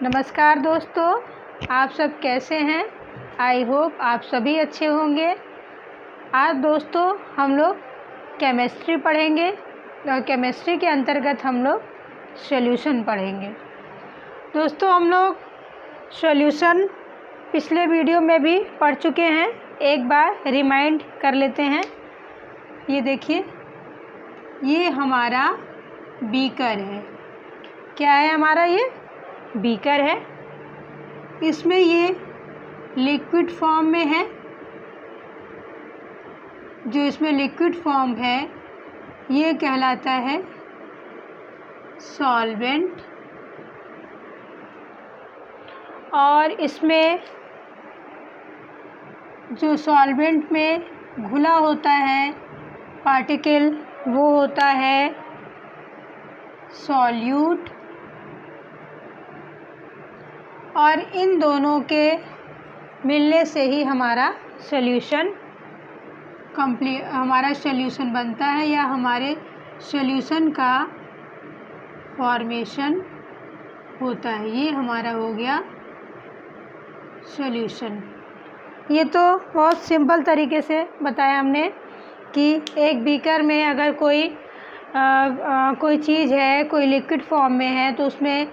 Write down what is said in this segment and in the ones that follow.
नमस्कार दोस्तों, आप सब कैसे हैं। आई होप आप सभी अच्छे होंगे। आज दोस्तों हम लोग केमिस्ट्री पढ़ेंगे और केमिस्ट्री के अंतर्गत हम लोग सॉल्यूशन पढ़ेंगे। दोस्तों हम लोग सॉल्यूशन पिछले वीडियो में भी पढ़ चुके हैं, एक बार रिमाइंड कर लेते हैं। ये देखिए, ये हमारा बीकर है। क्या है हमारा? ये बीकर है। इसमें ये लिक्विड फॉर्म में है। जो इसमें लिक्विड फॉर्म है ये कहलाता है सॉल्वेंट। और इसमें जो सॉल्वेंट में घुला होता है पार्टिकल वो होता है सॉल्यूट। और इन दोनों के मिलने से ही हमारा सॉल्यूशन हमारा सॉल्यूशन बनता है या हमारे सॉल्यूशन का फॉर्मेशन होता है। ये हमारा हो गया सॉल्यूशन। ये तो बहुत सिंपल तरीके से बताया हमने कि एक बीकर में अगर कोई चीज़ है, कोई लिक्विड फॉर्म में है तो उसमें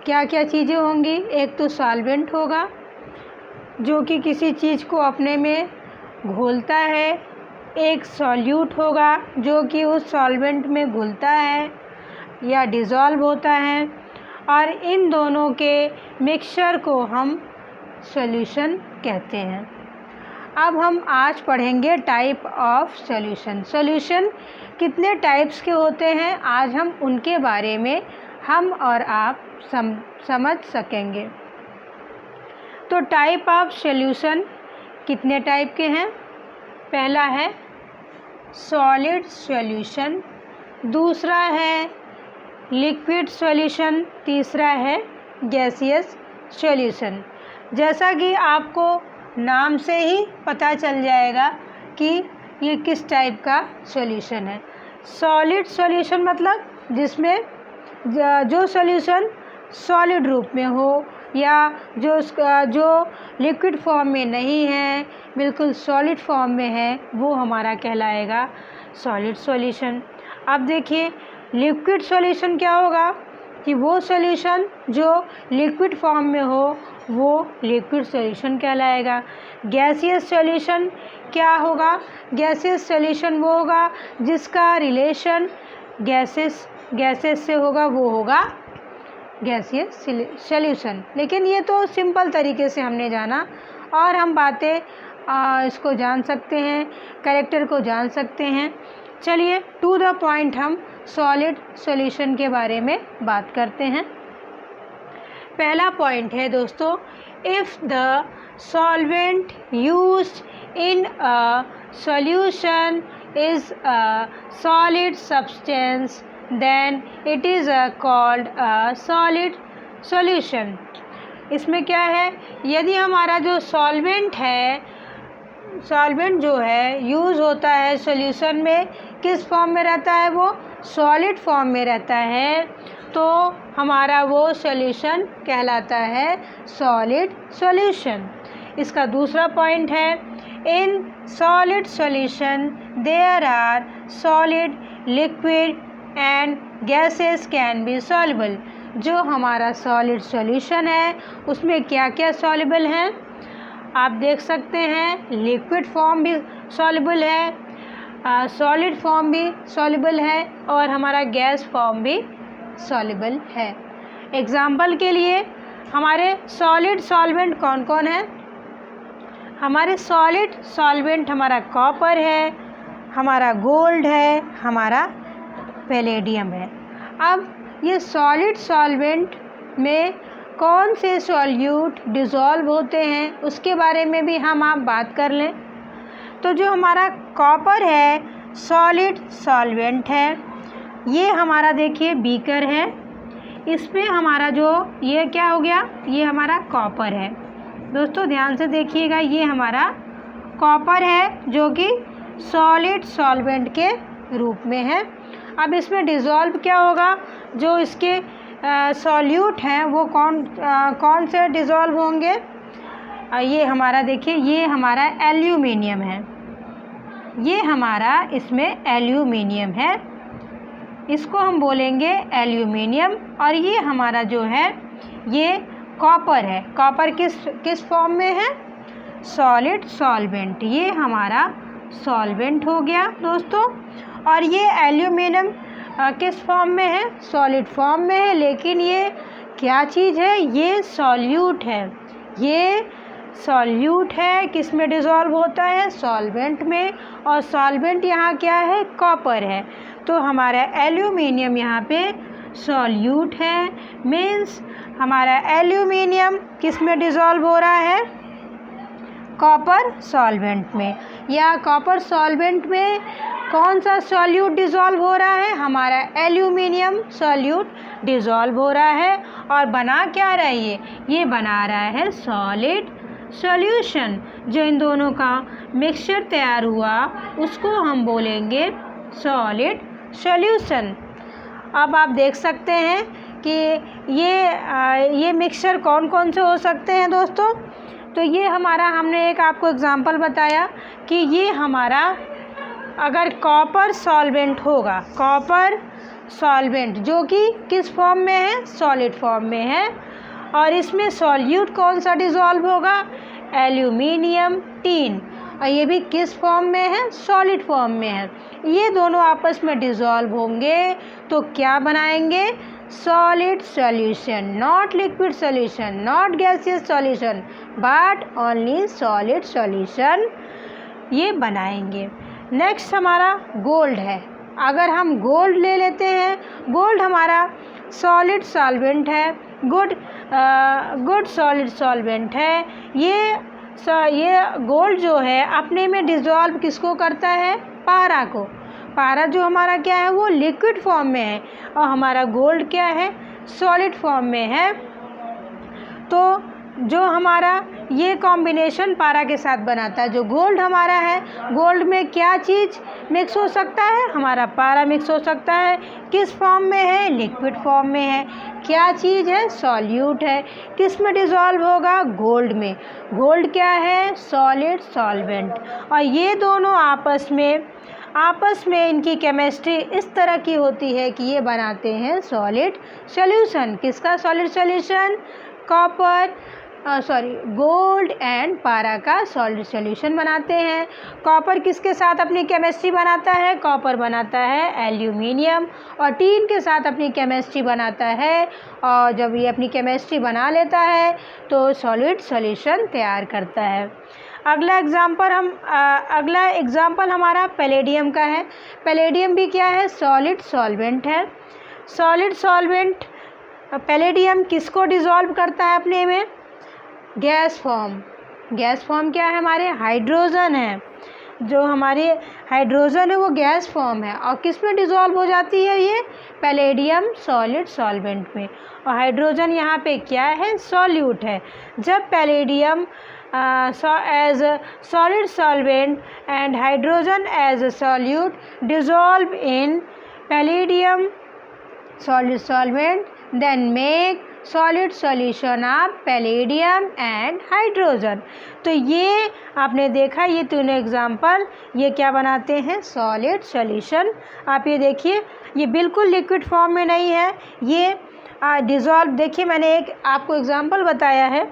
क्या क्या चीज़ें होंगी। एक तो सॉल्वेंट होगा जो कि किसी चीज़ को अपने में घोलता है। एक सॉल्यूट होगा जो कि उस सॉल्वेंट में घुलता है या डिज़ोल्व होता है। और इन दोनों के मिक्सचर को हम सॉल्यूशन कहते हैं। अब हम आज पढ़ेंगे टाइप ऑफ सॉल्यूशन। सॉल्यूशन कितने टाइप्स के होते हैं, आज हम उनके बारे में हम और आप समझ सकेंगे। तो टाइप ऑफ सॉल्यूशन कितने टाइप के हैं? पहला है सॉलिड सॉल्यूशन, दूसरा है लिक्विड सॉल्यूशन, तीसरा है गैसियस सॉल्यूशन। जैसा कि आपको नाम से ही पता चल जाएगा कि ये किस टाइप का सॉल्यूशन है। सॉलिड सॉल्यूशन मतलब जिसमें जो सॉल्यूशन सॉलिड रूप में हो या जो लिक्विड फॉर्म में नहीं है, बिल्कुल सॉलिड फॉर्म में है, वो हमारा कहलाएगा सॉलिड सॉल्यूशन। अब देखिए लिक्विड सॉल्यूशन क्या होगा कि वो सॉल्यूशन जो लिक्विड फॉर्म में हो वो लिक्विड सॉल्यूशन कहलाएगा। गैसियस सॉल्यूशन क्या होगा? गैसियस सॉल्यूशन वो होगा जिसका रिलेशन गैसेस से होगा, वो होगा गैसियस सॉल्यूशन। लेकिन ये तो सिंपल तरीके से हमने जाना और हम बातें इसको जान सकते हैं, कैरेक्टर को जान सकते हैं। चलिए टू द पॉइंट हम सॉलिड सॉल्यूशन के बारे में बात करते हैं। पहला पॉइंट है दोस्तों, if the solvent used in a solution is a solid substance then it is called a solid solution। इसमें क्या है, यदि हमारा जो सॉल्वेंट जो है यूज़ होता है सॉल्यूशन में, किस फॉर्म में रहता है? वो सॉलिड फॉर्म में रहता है, तो हमारा वो सॉल्यूशन कहलाता है सॉलिड सॉल्यूशन। इसका दूसरा पॉइंट है, in solid solution there are solid, liquid and gases can be soluble. जो हमारा सॉलिड सॉल्यूशन है उसमें क्या क्या सॉल्युबल हैं आप देख सकते हैं। लिक्विड फॉर्म भी सॉल्युबल है, सॉलिड फॉर्म भी सॉल्युबल है और हमारा गैस फॉर्म भी सॉल्युबल है। एग्जाम्पल के लिए हमारे सॉलिड सॉल्वेंट कौन कौन है? हमारे सॉलिड सॉल्वेंट हमारा कॉपर है, हमारा गोल्ड है, हमारा पैलेडियम है। अब ये सॉलिड सॉल्वेंट में कौन से सॉल्यूट डिज़ोल्व होते हैं उसके बारे में भी आप बात कर लें। तो जो हमारा कॉपर है सॉलिड सॉल्वेंट है। ये हमारा देखिए बीकर है, इसमें हमारा जो ये क्या हो गया, ये हमारा कॉपर है। दोस्तों ध्यान से देखिएगा, ये हमारा कॉपर है जो कि सॉलिड सॉल्वेंट के रूप में है। अब इसमें डिज़ोल्व क्या होगा, जो इसके सॉल्यूट हैं वो कौन से डिज़ोल्व होंगे? ये हमारा देखिए, ये हमारा एल्यूमिनियम है, ये हमारा इसमें एल्यूमिनियम है, इसको हम बोलेंगे एल्यूमिनियम। और ये हमारा जो है ये कॉपर है। कॉपर किस फॉर्म में है? Solid solvent. ये हमारा सॉल्वेंट हो गया दोस्तों। और ये एल्यूमिनियम किस फॉर्म में है? सॉलिड फॉर्म में है। लेकिन ये क्या चीज़ है? ये सॉल्यूट है। ये सॉल्यूट है, किस में डिज़ोल्व होता है? सॉल्वेंट में। और सॉल्वेंट यहाँ क्या है? कॉपर है। तो हमारा एल्यूमिनियम यहाँ पे सॉल्यूट है। मीन्स हमारा एल्यूमिनियम किस में डिज़ोल्व हो रहा है? कॉपर सॉल्वेंट में। या कॉपर सॉल्वेंट में कौन सा सॉल्यूट डिज़ोल्व हो रहा है? हमारा एल्यूमिनियम सॉल्यूट डिज़ोल्व हो रहा है। और बना क्या रहा है? ये बना रहा है सॉलिड सॉल्यूशन। जो इन दोनों का मिक्सचर तैयार हुआ उसको हम बोलेंगे सॉलिड सॉल्यूशन। अब आप देख सकते हैं कि ये मिक्सचर कौन से हो सकते हैं दोस्तों। तो ये हमारा, हमने एक आपको एग्जांपल बताया कि ये हमारा अगर कॉपर सॉल्वेंट होगा, कॉपर सॉल्वेंट जो कि किस फॉर्म में है? सॉलिड फॉर्म में है। और इसमें सॉल्यूट कौन सा डिज़ोल्व होगा? Aluminium tin. और ये भी किस फॉर्म में है? सॉलिड फॉर्म में है। ये दोनों आपस में डिज़ोल्व होंगे तो क्या बनाएंगे? Solid solution. Not liquid solution, not gaseous solution, but only solid solution ये बनाएंगे। नेक्स्ट हमारा गोल्ड है। अगर हम गोल्ड ले लेते हैं, गोल्ड हमारा सॉलिड सॉल्वेंट है, गुड सॉलिड सॉल्वेंट है। ये गोल्ड जो है अपने में डिज़ोल्व किसको करता है? पारा को। पारा जो हमारा क्या है? वो लिक्विड फॉर्म में है। और हमारा गोल्ड क्या है? सॉलिड फॉर्म में है। तो जो हमारा ये कॉम्बिनेशन पारा के साथ बनाता है, जो गोल्ड हमारा है, गोल्ड में क्या चीज़ मिक्स हो सकता है? हमारा पारा मिक्स हो सकता है। किस फॉर्म में है? लिक्विड फॉर्म में है। क्या चीज़ है? सॉल्यूट है। किस में डिज़ोल्व होगा? गोल्ड में। गोल्ड क्या है? Solid solvent. और ये दोनों आपस में इनकी केमिस्ट्री इस तरह की होती है कि ये बनाते हैं सॉलिड सॉल्यूशन। किसका सॉलिड सॉल्यूशन? गोल्ड एंड पारा का सॉलिड सॉल्यूशन बनाते हैं। कॉपर किसके साथ अपनी केमिस्ट्री बनाता है? कॉपर बनाता है एल्यूमिनियम। और टीन के साथ अपनी केमिस्ट्री बनाता है। और जब ये अपनी केमिस्ट्री बना लेता है तो सॉलिड सॉल्यूशन तैयार करता है। अगला एग्जाम्पल हमारा पैलेडियम का है। पैलेडियम भी क्या है? सॉलिड सॉल्वेंट है। सॉलिड सॉल्वेंट पैलेडियम किसको डिज़ोल्व करता है अपने में? Gas form. गैस फॉर्म क्या है? हमारे हाइड्रोजन है। जो हमारे हाइड्रोजन है वो गैस फॉर्म है। और किस में डिज़ोल्व हो जाती है? ये पैलेडियम सॉलिड सॉल्वेंट में। और हाइड्रोजन यहाँ पे क्या है? सॉल्यूट है। जब palladium as a solid solvent and hydrogen as a solute dissolve in palladium solid solvent, then make solid solution of palladium and hydrogen। तो ये आपने देखा, ये तीनों एग्जाम्पल ये क्या बनाते हैं? Solid solution. आप ये देखिए, ये बिल्कुल लिक्विड फॉर्म में नहीं है, ये डिज़ोल्व। देखिए मैंने एक आपको एग्जाम्पल बताया है,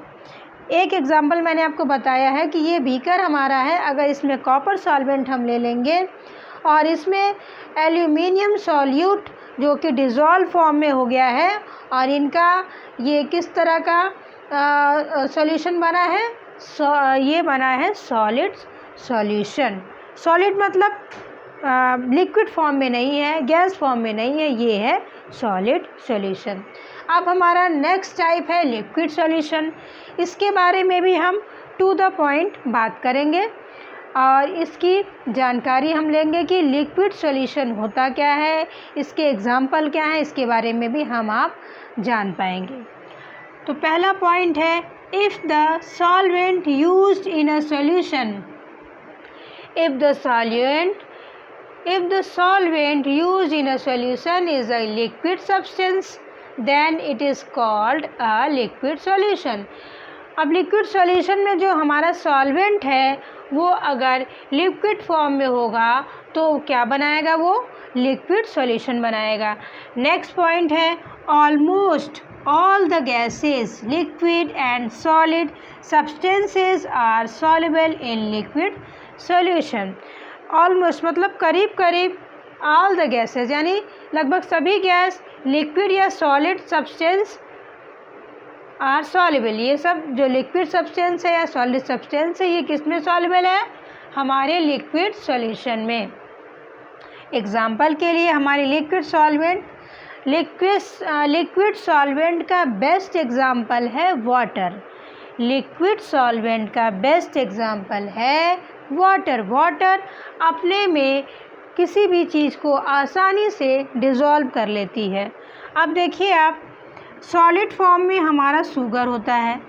एक एग्जाम्पल मैंने आपको बताया है कि ये बीकर हमारा है। अगर इसमें कॉपर सॉल्वेंट हम ले लेंगे और इसमें एल्यूमिनियम सॉल्यूट जो कि डिज़ोल्व फॉर्म में हो गया है, और इनका ये किस तरह का सॉल्यूशन बना है? ये बना है सॉलिड सॉल्यूशन। सॉलिड मतलब लिक्विड फॉर्म में नहीं है, गैस फॉर्म में नहीं है, ये है सॉलिड सॉल्यूशन। अब हमारा नेक्स्ट टाइप है लिक्विड सॉल्यूशन। इसके बारे में भी हम टू द पॉइंट बात करेंगे और इसकी जानकारी हम लेंगे कि लिक्विड सॉल्यूशन होता क्या है, इसके एग्जाम्पल क्या हैं, इसके बारे में भी आप जान पाएंगे। तो पहला पॉइंट है, if the solvent used in a solution, if the solvent used in a solution is a liquid substance, then it is called a liquid solution. अब लिक्विड सॉल्यूशन में जो हमारा सॉल्वेंट है वो अगर लिक्विड फॉर्म में होगा तो क्या बनाएगा, वो लिक्विड सॉल्यूशन बनाएगा। नेक्स्ट पॉइंट है almost all the gases, liquid and solid substances are soluble in liquid solution। almost मतलब करीब करीब, all the gases यानी लगभग सभी गैस लिक्विड या सॉलिड सब्सटेंस आर सॉल्युबल। ये सब जो लिक्विड सब्सटेंस है या सॉलिड सब्सटेंस है ये किस में सॉल्युबल है, हमारे लिक्विड सॉल्यूशन में। एग्जाम्पल के लिए हमारे लिक्विड सॉल्वेंट, लिक्विड सॉल्वेंट का बेस्ट एग्जाम्पल है वाटर। लिक्विड सॉल्वेंट का बेस्ट एग्जाम्पल है वाटर। वाटर अपने में किसी भी चीज़ को आसानी से डिज़ोल्व कर लेती है। अब देखिए आप, सॉलिड फॉर्म में हमारा शुगर होता है,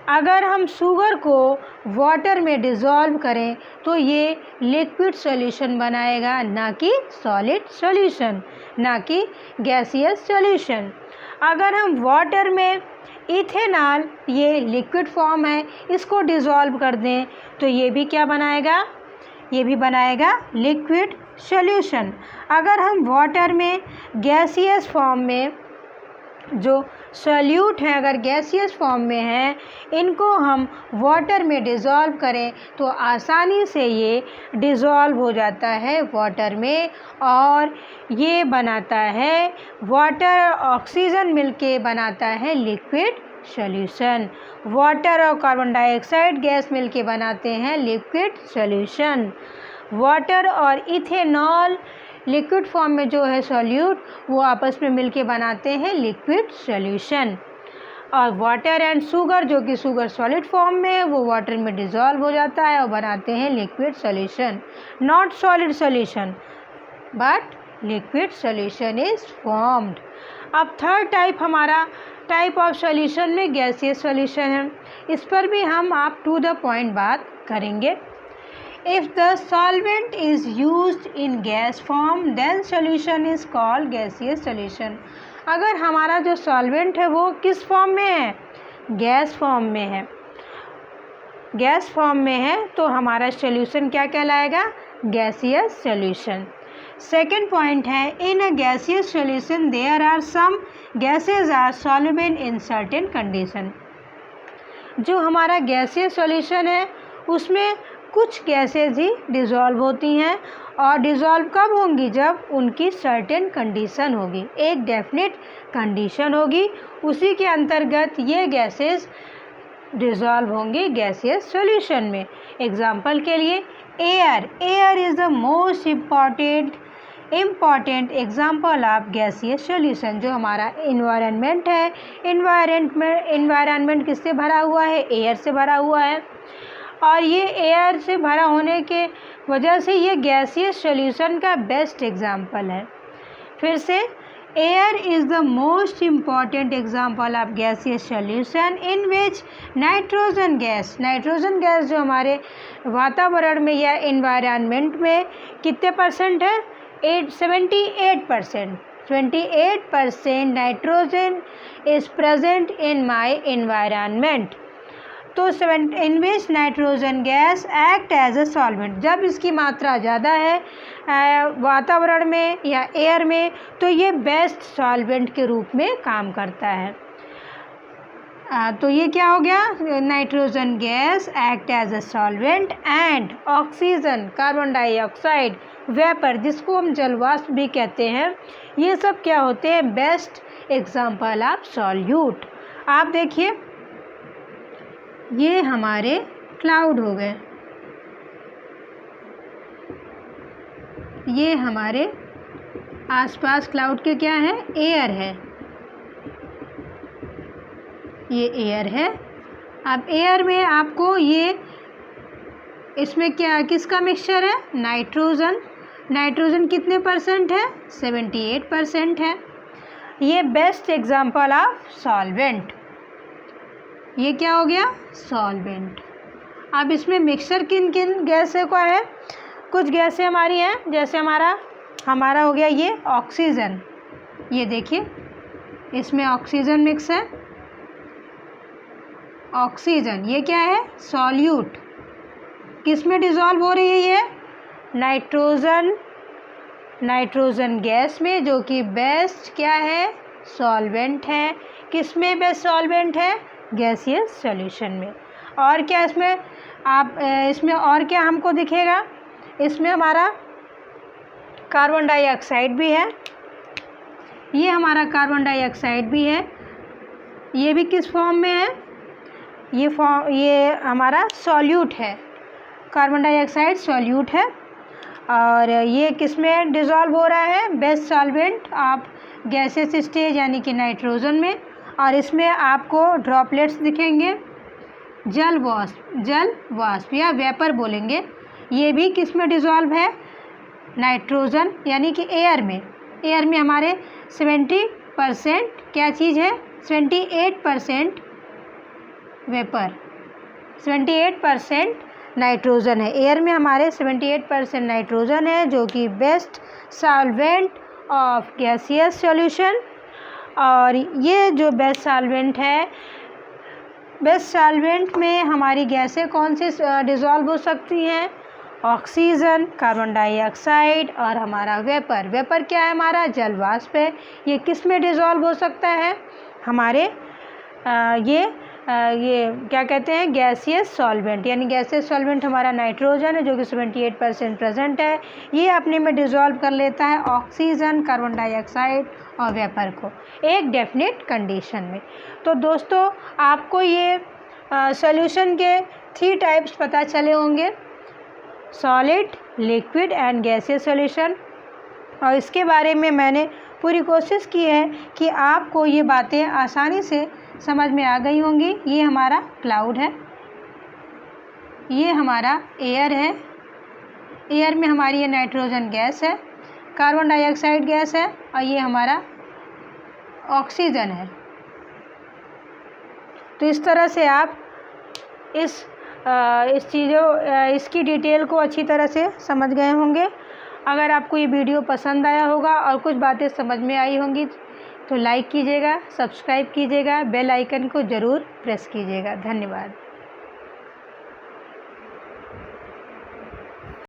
अगर हम शुगर को वाटर में डिज़ोल्व करें तो ये लिक्विड सॉल्यूशन बनाएगा, ना कि सॉलिड सॉल्यूशन, ना कि गैसियस सॉल्यूशन। अगर हम वाटर में इथेनॉल, ये लिक्विड फॉर्म है, इसको डिज़ोल्व कर दें तो ये भी क्या बनाएगा, ये भी बनाएगा लिक्विड सॉल्यूशन। अगर हम वाटर में गैसियस फॉर्म में जो सॉल्यूट है, अगर गैसियस फॉर्म में है, इनको हम वाटर में डिज़ोल्व करें तो आसानी से ये डिज़ोल्व हो जाता है वाटर में और ये बनाता है, वाटर और ऑक्सीजन मिलके बनाता है लिक्विड सॉल्यूशन। वाटर और कार्बन डाइऑक्साइड गैस मिलके बनाते हैं लिक्विड सॉल्यूशन। वाटर और इथेनॉल लिक्विड फॉर्म में जो है सॉल्यूट, वो आपस में मिलके बनाते हैं लिक्विड सॉल्यूशन। और वाटर एंड शुगर, जो कि शुगर सॉलिड फॉर्म में है, वो वाटर में डिज़ोल्व हो जाता है और बनाते हैं liquid solution. Not solid solution but liquid solution is formed. अब थर्ड टाइप, हमारा टाइप ऑफ सॉल्यूशन में गैसियस सॉल्यूशन है। इस पर भी हम आप टू द पॉइंट बात करेंगे। If the solvent is used in gas form, then solution is called gaseous solution। अगर हमारा जो सॉल्वेंट है वो किस फॉर्म में है, गैस फॉर्म में है, गैस फॉर्म में है तो हमारा सॉल्यूशन क्या कहलाएगा, गैसियस सॉल्यूशन। सेकेंड पॉइंट है in a gaseous solution there are some gases are soluble in certain condition. जो हमारा गैसियस सॉल्यूशन है उसमें कुछ गैसेज ही डिज़ोल्व होती हैं और डिज़ोल्व कब होंगी, जब उनकी सर्टेन कंडीशन होगी, एक डेफिनेट कंडीशन होगी, उसी के अंतर्गत ये गैसेज डिज़ोल्व होंगी गैसियस सॉल्यूशन में। एग्जांपल के लिए air, air is the most important example of gaseous solution. जो हमारा इन्वायरमेंट है, इन्वायरमेंट किससे भरा हुआ है, एयर से भरा हुआ है और ये एयर से भरा होने के वजह से ये गैसियस सॉल्यूशन का बेस्ट एग्जांपल है। फिर से air is the most important example of gaseous solution in which nitrogen gas, nitrogen gas जो हमारे वातावरण में या इन्वायरमेंट में कितने परसेंट है, 78%। 28% nitrogen is present in my environment. तो in which nitrogen gas act as a solvent, जब इसकी मात्रा ज़्यादा है वातावरण में या एयर में तो ये बेस्ट सॉल्वेंट के रूप में काम करता है। तो ये क्या हो गया, nitrogen gas act as a solvent and oxygen, carbon dioxide, vapour जिसको हम जलवाष्प भी कहते हैं, ये सब क्या होते हैं, बेस्ट एग्जाम्पल ऑफ सॉल्यूट। आप देखिए ये हमारे क्लाउड हो गए, ये हमारे आसपास क्लाउड के क्या है, एयर है, ये एयर है। अब एयर में आपको ये इसमें क्या किसका मिक्सचर है, नाइट्रोजन। नाइट्रोजन कितने परसेंट है, 78% है। ये बेस्ट एग्जाम्पल ऑफ सॉल्वेंट, ये क्या हो गया, सॉल्वेंट। अब इसमें मिक्सचर किन किन गैसों का है, कुछ गैसें हमारी हैं, जैसे हमारा हो गया ये ऑक्सीजन, ये देखिए इसमें ऑक्सीजन मिक्स है। ऑक्सीजन ये क्या है? सॉल्यूट। किस में डिज़ोल्व हो रही है ये? नाइट्रोजन गैस में, जो कि बेस्ट क्या है? सॉल्वेंट है। किस में बेस्ट सॉल्वेंट है? गैसियस सॉल्यूशन में। और क्या इसमें इसमें और क्या हमको दिखेगा? इसमें हमारा कार्बन डाइऑक्साइड भी है। ये हमारा कार्बन डाइऑक्साइड भी है। ये भी किस फॉर्म में है? ये हमारा सॉल्यूट है। कार्बन डाइऑक्साइड सॉल्यूट है। और ये किस में डिज़ोल्व हो रहा है? Best solvent of gases stage यानी कि नाइट्रोजन में। और इसमें आपको ड्रॉपलेट्स दिखेंगे, जल वाष्प या वेपर बोलेंगे। ये भी किस में डिज़ोल्व है? नाइट्रोजन यानी कि एयर में। एयर में हमारे 70% क्या चीज़ है? 78% वेपर, 78% नाइट्रोजन है। एयर में हमारे 78% नाइट्रोजन है, जो कि best solvent of gaseous solution. और ये जो बेस्ट सॉल्वेंट है, बेस्ट सॉल्वेंट में हमारी गैसें कौन सी डिज़ोल्व हो सकती हैं? ऑक्सीजन, कार्बन डाइऑक्साइड और हमारा वेपर। वेपर क्या है? हमारा जल वाष्प है। ये किस में डिज़ोल्व हो सकता है? हमारे ये क्या कहते हैं? Gaseous solvent. यानी गैसियस सॉल्वेंट हमारा नाइट्रोजन है, जो कि 78% प्रेजेंट है। ये अपने में डिज़ोल्व कर लेता है ऑक्सीजन, कार्बन डाइऑक्साइड और वेपर को एक डेफिनेट कंडीशन में। तो दोस्तों, आपको ये सॉल्यूशन के 3 टाइप्स पता चले होंगे, solid, liquid and gaseous solution. और इसके बारे में मैंने पूरी कोशिश की है कि आपको ये बातें आसानी से समझ में आ गई होंगी। ये हमारा क्लाउड है, ये हमारा एयर है। एयर में हमारी ये नाइट्रोजन गैस है, कार्बन डाइऑक्साइड गैस है और ये हमारा ऑक्सीजन है। तो इस तरह से आप इसकी डिटेल को अच्छी तरह से समझ गए होंगे। अगर आपको ये वीडियो पसंद आया होगा और कुछ बातें समझ में आई होंगी तो लाइक कीजिएगा, सब्सक्राइब कीजिएगा, बेल आइकन को ज़रूर प्रेस कीजिएगा। धन्यवाद।